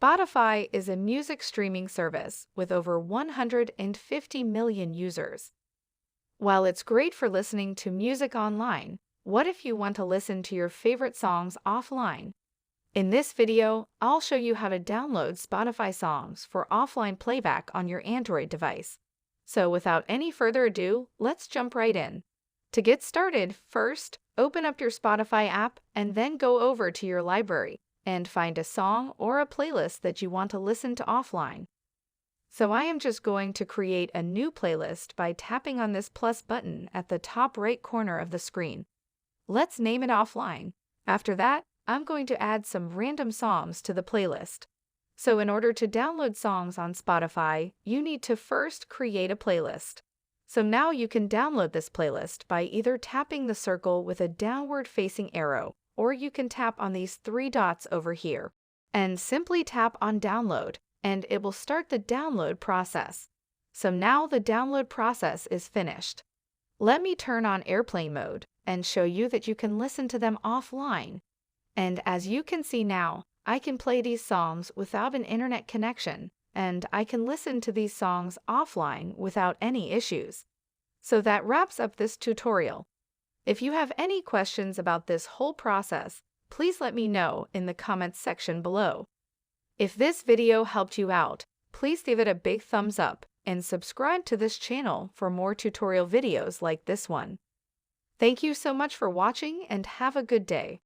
Spotify is a music streaming service with over 150 million users. While it's great for listening to music online, what if you want to listen to your favorite songs offline? In this video, I'll show you how to download Spotify songs for offline playback on your Android device. So without any further ado, let's jump right in. To get started, first, open up your Spotify app and then go over to your library and find a song or a playlist that you want to listen to offline. So I am just going to create a new playlist by tapping on this plus button at the top right corner of the screen. Let's name it Offline. After that, I'm going to add some random songs to the playlist. So in order to download songs on Spotify, you need to first create a playlist. So now you can download this playlist by either tapping the circle with a downward-facing arrow, or you can tap on these three dots over here, and simply tap on Download, and it will start the download process. So now the download process is finished. Let me turn on airplane mode and show you that you can listen to them offline. And as you can see now, I can play these songs without an internet connection, and I can listen to these songs offline without any issues. So that wraps up this tutorial. If you have any questions about this whole process, please let me know in the comments section below. If this video helped you out, please give it a big thumbs up and subscribe to this channel for more tutorial videos like this one. Thank you so much for watching and have a good day.